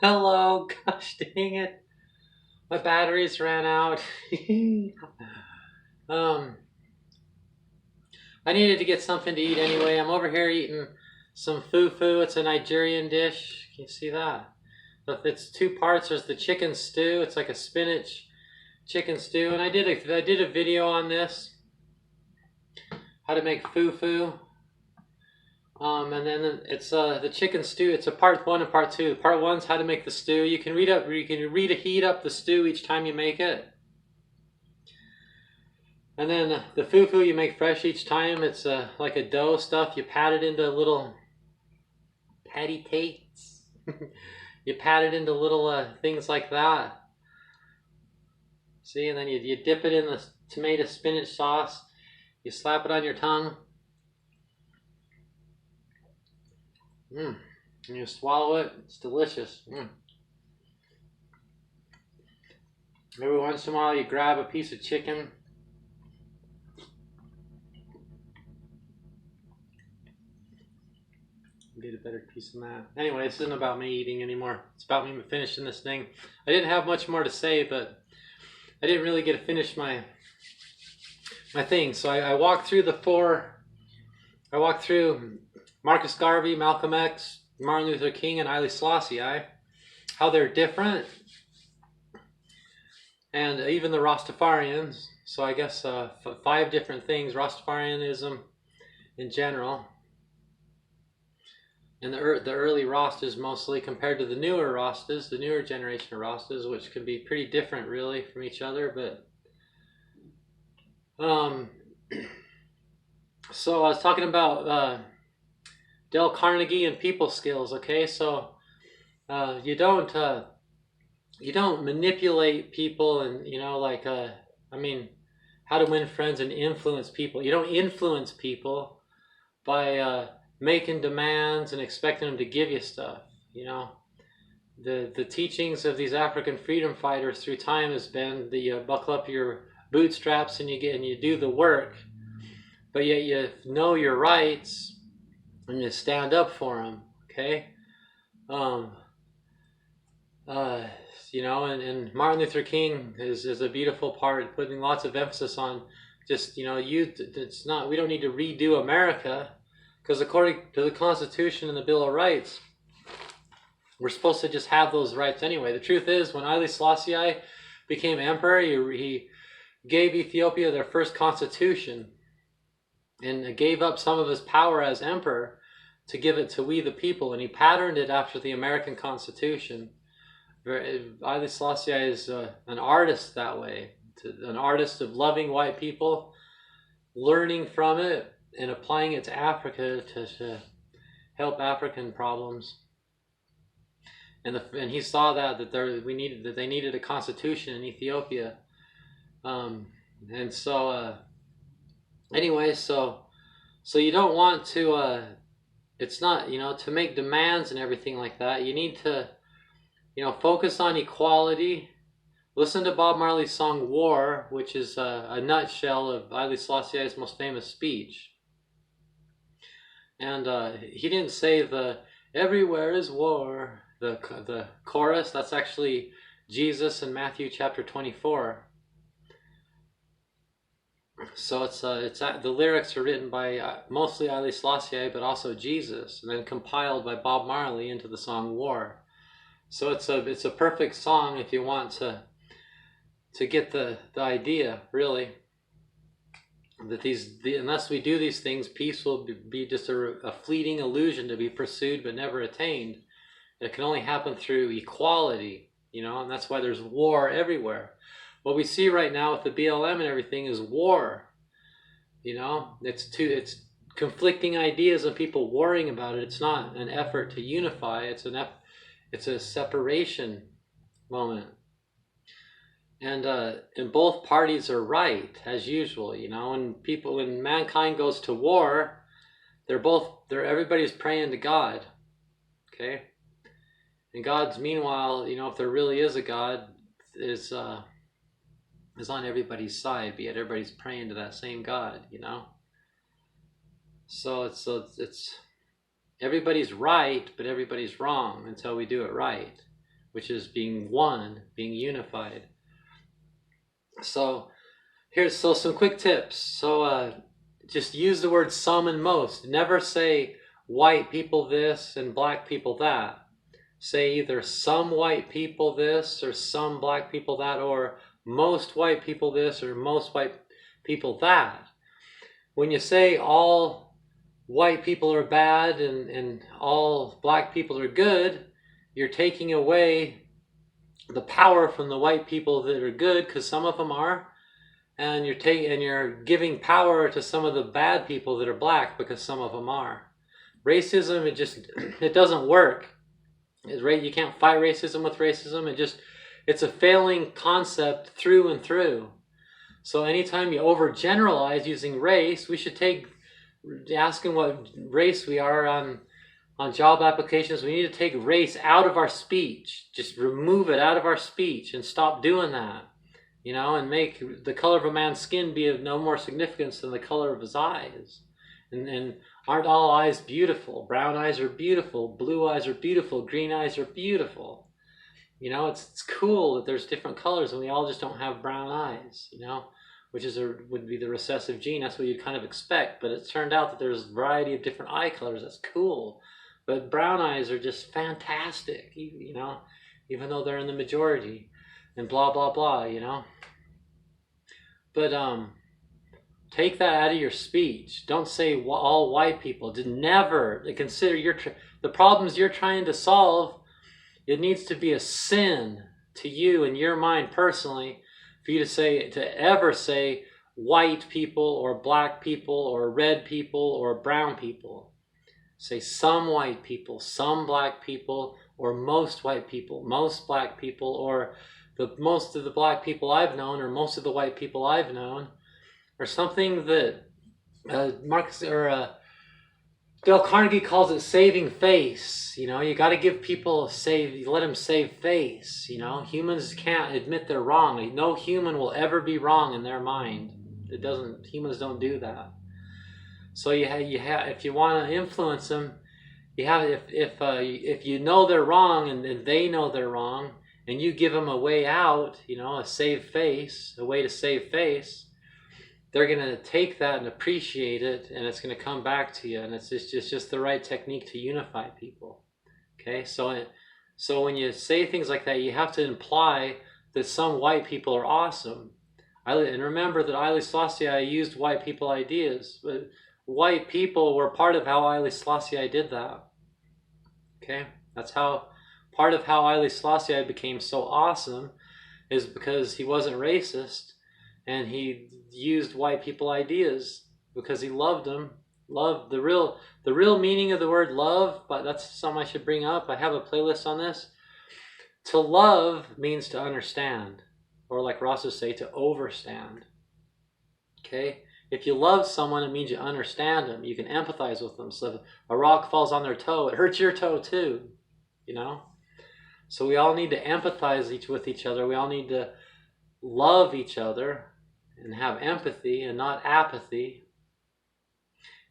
Hello, gosh dang it. My batteries ran out. um, I needed to get something to eat anyway. I'm over here eating some fufu. It's a Nigerian dish. Can you see that? It's two parts. There's the chicken stew. It's like a spinach chicken stew. And I did a video on this, how to make fufu. And then it's the chicken stew. It's a part 1 and part 2. Part 1's how to make the stew. You can reheat up the stew each time you make it. And then the fufu you make fresh each time. It's like a dough stuff. You pat it into little patty cakes. You pat it into little things like that. See, and then you dip it in the tomato spinach sauce. You slap it on your tongue. And you swallow it. It's delicious. Every once in a while you grab a piece of chicken. Get a better piece than that. Anyway, this isn't about me eating anymore. It's about me finishing this thing. I didn't have much more to say, but I didn't really get to finish my thing. So I walked through the four. I walked through Marcus Garvey, Malcolm X, Martin Luther King, and Haile Selassie. How they're different. And even the Rastafarians. So I guess 5 different things. Rastafarianism in general. And the early Rastas mostly compared to the newer Rastas, the newer generation of Rastas, which can be pretty different really from each other. But so I was talking about Dale Carnegie and people skills. Okay, so you don't manipulate people and how to win friends and influence people. You don't influence people by making demands and expecting them to give you stuff. The teachings of these African freedom fighters through time has been that you buckle up your bootstraps and you do the work, but yet you know your rights and you stand up for them. Okay. And Martin Luther King is a beautiful part, putting lots of emphasis on just we don't need to redo America. Because according to the Constitution and the Bill of Rights, we're supposed to just have those rights anyway. The truth is, when Haile Selassie became emperor, he gave Ethiopia their first constitution and gave up some of his power as emperor to give it to we the people. And he patterned it after the American Constitution. Haile Selassie is an artist that way, an artist of loving white people, learning from it, and applying it to Africa to help African problems. And he saw that they needed a constitution in Ethiopia. So you don't want to. It's not to make demands and everything like that. You need to focus on equality. Listen to Bob Marley's song "War," which is a nutshell of Haile Selassie's most famous speech. And he didn't say the "everywhere is war," the chorus. That's actually Jesus in Matthew chapter 24. So it's the lyrics are written by mostly Haile Selassie, but also Jesus, and then compiled by Bob Marley into the song "War." So it's a perfect song if you want to get the idea, really. That unless we do these things, peace will be just a fleeting illusion to be pursued but never attained. It can only happen through equality, and that's why there's war everywhere. What we see right now with the BLM and everything is war. It's conflicting ideas and people warring about it. It's not an effort to unify. It's a separation moment. And both parties are right, as usual. When mankind goes to war, everybody's praying to God. Okay? And God's, meanwhile, if there really is a God, is on everybody's side, but yet everybody's praying to that same God, So it's everybody's right, but everybody's wrong until we do it right. which is being one, being unified. So here's some quick tips. So just use the word some and most. Never say white people this and black people that. Say either some white people this or some black people that, or most white people this or most white people that. When you say all white people are bad and all black people are good, you're taking away the power from the white people that are good, because some of them are, and you're giving power to some of the bad people that are black, because some of them are. Racism, it doesn't work. You can't fight racism with racism. It's a failing concept through and through. So anytime you overgeneralize using race, we should take asking what race we are on job applications. We need to take race out of our speech. Just remove it out of our speech and stop doing that. And make the color of a man's skin be of no more significance than the color of his eyes. And aren't all eyes beautiful? Brown eyes are beautiful. Blue eyes are beautiful. Green eyes are beautiful. It's cool that there's different colors and we all just don't have brown eyes, which would be the recessive gene. That's what you'd kind of expect. But it's turned out that there's a variety of different eye colors. That's cool. But brown eyes are just fantastic, even though they're in the majority, and blah, blah, blah, But take that out of your speech. Don't say all white people. Never consider the problems you're trying to solve. It needs to be a sin to you in your mind personally for you to ever say white people or black people or red people or brown people. Say some white people, some black people, or most white people, most black people, or most of the black people I've known, or most of the white people I've known, or something that Dale Carnegie calls it saving face. You got to give people let them save face. Humans can't admit they're wrong. No human will ever be wrong in their mind. Humans don't do that. So if you want to influence them, if you know they're wrong and they know they're wrong, and you give them a way out, a save face, a way to save face, they're going to take that and appreciate it, and it's going to come back to you, and it's just the right technique to unify people. Okay, so when you say things like that, you have to imply that some white people are awesome. And remember that Haile Selassie used white people ideas, but white people were part of how Haile Selassie did that. Okay, that's part of how Haile Selassie became so awesome, is because he wasn't racist. And he used white people ideas because he loved them. Love, the real meaning of the word love, but that's something I should bring up. I have a playlist on this. To love means to understand, or like Ross would say, to overstand. Okay? If you love someone, it means you understand them. You can empathize with them. So if a rock falls on their toe, it hurts your toe too. So we all need to empathize with each other. We all need to love each other and have empathy and not apathy,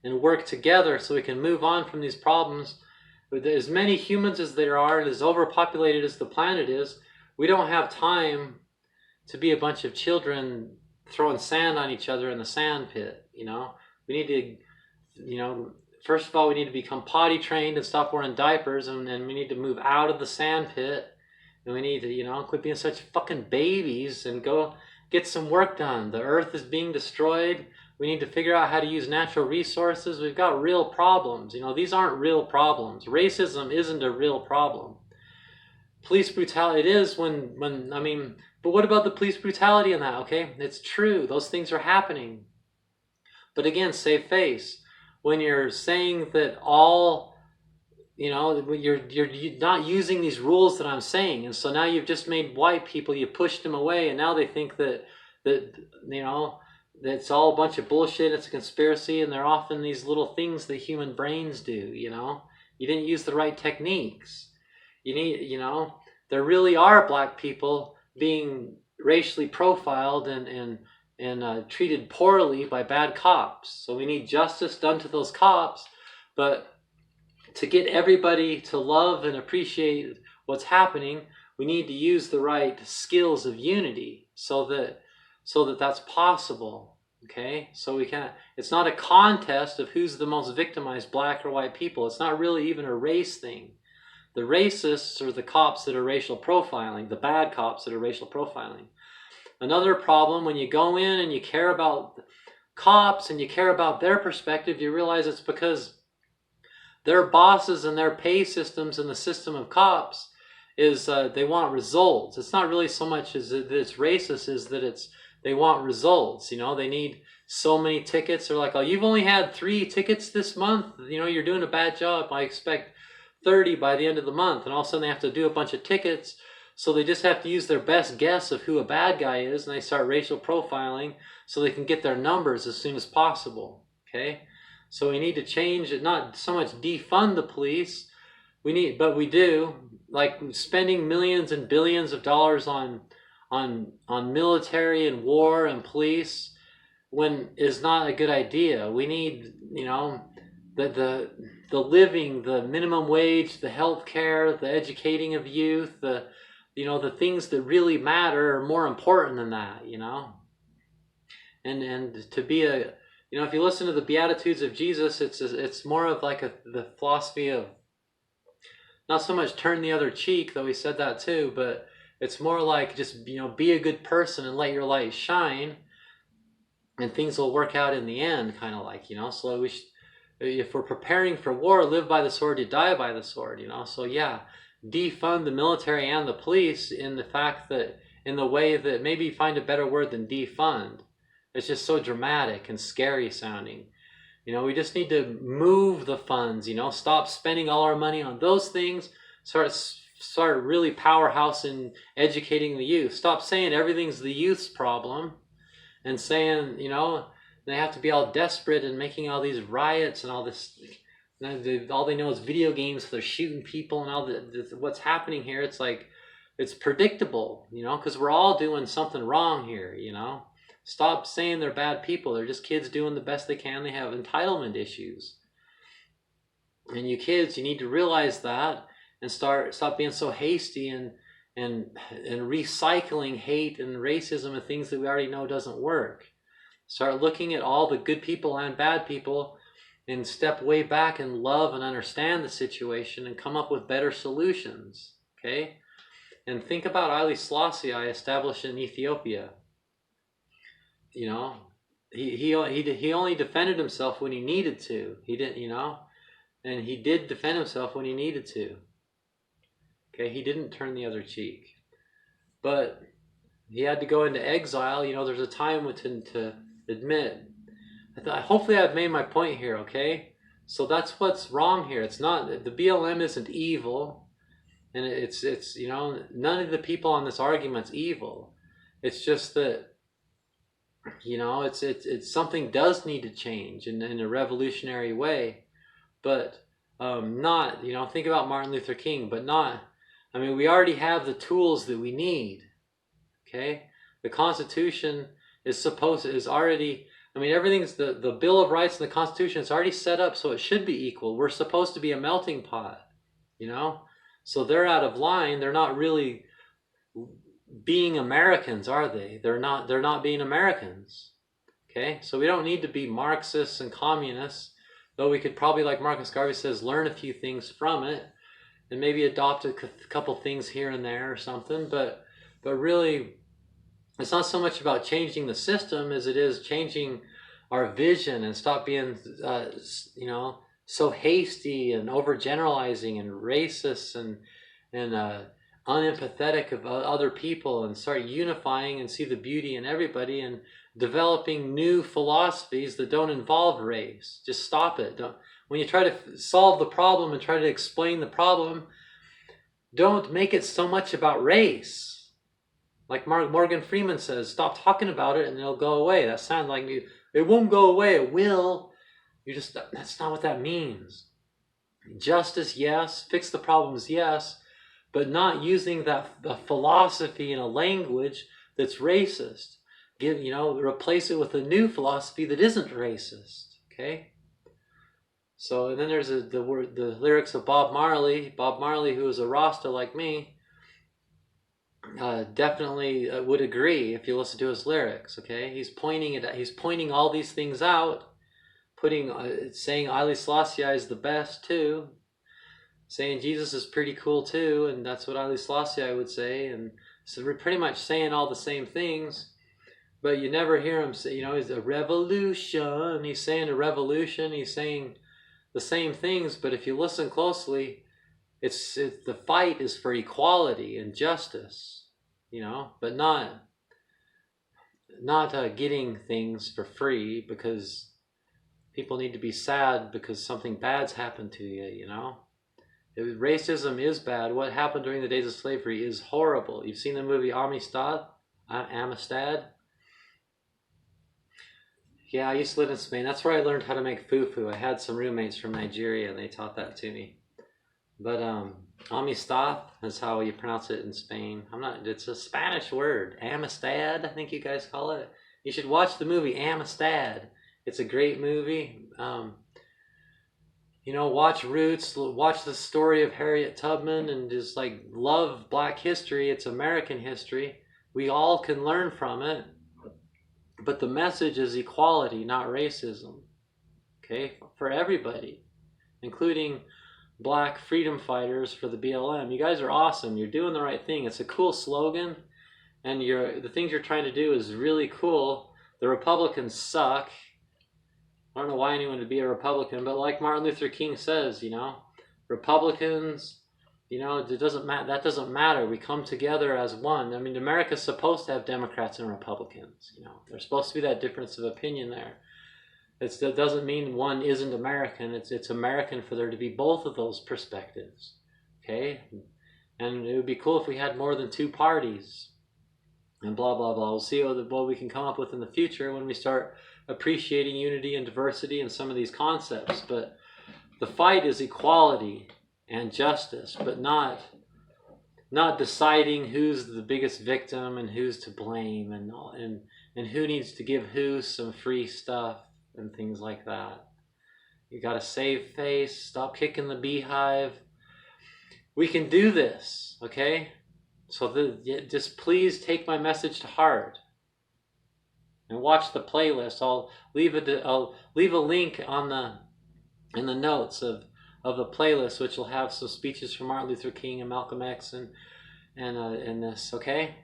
and work together so we can move on from these problems. With as many humans as there are, and as overpopulated as the planet is, we don't have time to be a bunch of children throwing sand on each other in the sand pit. We need to, first of all, we need to become potty trained and stop wearing diapers, and then we need to move out of the sand pit, and we need to, quit being such fucking babies and go get some work done. The earth is being destroyed. We need to figure out how to use natural resources. We've got real problems. These aren't real problems. Racism isn't a real problem. Police brutality, it is but what about the police brutality in that, okay? It's true. Those things are happening. But again, save face. When you're saying that all, you're not using these rules that I'm saying, and so now you've just made white people, you pushed them away, and now they think that it's all a bunch of bullshit, it's a conspiracy, and they're often these little things that human brains do. You didn't use the right techniques. There really are black people being racially profiled and treated poorly by bad cops. So we need justice done to those cops, but to get everybody to love and appreciate what's happening, we need to use the right skills of unity so that that's possible. Okay, so we can't. It's not a contest of who's the most victimized, black or white people. It's not really even a race thing. The racists are the cops that are racial profiling, the bad cops that are racial profiling. Another problem, when you go in and you care about cops and you care about their perspective, you realize it's because their bosses and their pay systems and the system of cops is they want results. It's not really so much as that it's racist, is that they want results. You know, they need so many tickets. They're like, oh, you've only had 3 tickets this month. You know, you're doing a bad job. I expect 30 by the end of the month. And all of a sudden they have to do a bunch of tickets. So they just have to use their best guess of who a bad guy is. And they start racial profiling so they can get their numbers as soon as possible. Okay. So we need to change it, not so much defund the police. But we do, like spending millions and billions of dollars on military and war and police when is not a good idea. We need, you know, the living, the minimum wage, the health care, the educating of youth, the things that really matter are more important than that, you know. And to be a, you know, if you listen to the Beatitudes of Jesus, it's more of like the philosophy of not so much turn the other cheek, though he said that too, but it's more like just, you know, be a good person and let your light shine, and things will work out in the end, kind of like, you know. So if we're preparing for war, live by the sword, you die by the sword, you know. So yeah, defund the military and the police in the fact that, in the way that, maybe find a better word than defund. It's just so dramatic and scary sounding. You know, we just need to move the funds, you know, stop spending all our money on those things, start really powerhouse in educating the youth. Stop saying everything's the youth's problem and saying, you know, they have to be all desperate and making all these riots and all this. All they know is video games, so they're shooting people and all what's happening here. It's like, it's predictable, you know, because we're all doing something wrong here, you know. Stop saying they're bad people. They're just kids doing the best they can. They have entitlement issues. And you kids, you need to realize that and stop being so hasty and recycling hate and racism and things that we already know doesn't work. Start looking at all the good people and bad people and step way back and love and understand the situation and come up with better solutions. Okay? And think about Haile Selassie established in Ethiopia. You know, he only defended himself when he needed to. He didn't, you know, and he did defend himself when he needed to. Okay, he didn't turn the other cheek. But he had to go into exile. You know, there's a time to admit. Hopefully I've made my point here, okay? So that's what's wrong here. It's not, the BLM isn't evil. And it's you know, none of the people on this argument's evil. It's just that, you know, it's something does need to change in a revolutionary way, but not, you know, think about Martin Luther King, but not, I mean, we already have the tools that we need. Okay, the Constitution is already, I mean, everything's the Bill of Rights and the Constitution is already set up, so it should be equal. We're supposed to be a melting pot, you know, so they're out of line. They're not really being Americans, are they? They're not being Americans. Okay, so we don't need to be Marxists and communists, though we could probably, like Marcus Garvey says, learn a few things from it and maybe adopt a couple things here and there or something, but really it's not so much about changing the system as it is changing our vision and stop being you know, so hasty and overgeneralizing and racist and unempathetic of other people, and start unifying and see the beauty in everybody and developing new philosophies that don't involve race. Just stop it. When you try to solve the problem and try to explain the problem, don't make it so much about race. Like Morgan Freeman says, stop talking about it and it'll go away. That sounds like it won't go away. It will. That's not what that means. Justice, yes. Fix the problems, yes. But not using the philosophy in a language that's racist. Replace it with a new philosophy that isn't racist. Okay. So, and then there's the lyrics of Bob Marley. Bob Marley, who was a Rasta like me, definitely would agree if you listen to his lyrics. Okay, he's pointing all these things out, saying Haile Selassie is the best too, saying Jesus is pretty cool too, and that's what Haile Selassie would say, and so we're pretty much saying all the same things, but you never hear him say, he's a revolution. He's saying a revolution. He's saying the same things, but if you listen closely, it's the fight is for equality and justice, but not getting things for free because people need to be sad because something bad's happened to you. Racism is bad. What happened during the days of slavery is horrible. You've seen the movie Amistad? Amistad? Yeah, I used to live in Spain. That's where I learned how to make fufu. I had some roommates from Nigeria and they taught that to me. But amistad is how you pronounce it in Spain. It's a Spanish word. Amistad, I think you guys call it. You should watch the movie Amistad. It's a great movie. Watch Roots, watch the story of Harriet Tubman, and just love Black history. It's American history. We all can learn from it. But the message is equality, not racism. Okay? For everybody, including Black freedom fighters for the BLM. You guys are awesome. You're doing the right thing. It's a cool slogan, and the things you're trying to do is really cool. The Republicans suck. I don't know why anyone would be a Republican, but like Martin Luther King says, Republicans, it doesn't matter. That doesn't matter. We come together as one. I mean, America's supposed to have Democrats and Republicans. There's supposed to be that difference of opinion there. That doesn't mean one isn't American. It's American for there to be both of those perspectives. Okay, and it would be cool if we had more than two parties. And blah blah blah. We'll see what we can come up with in the future when we start appreciating unity and diversity and some of these concepts. But the fight is equality and justice, but not deciding who's the biggest victim and who's to blame and who needs to give who some free stuff and things like that. You got to save face, stop kicking the beehive. We can do this, okay? So just please take my message to heart and watch the playlist. I'll leave a link in the notes of the playlist, which will have some speeches from Martin Luther King and Malcolm X and this, okay?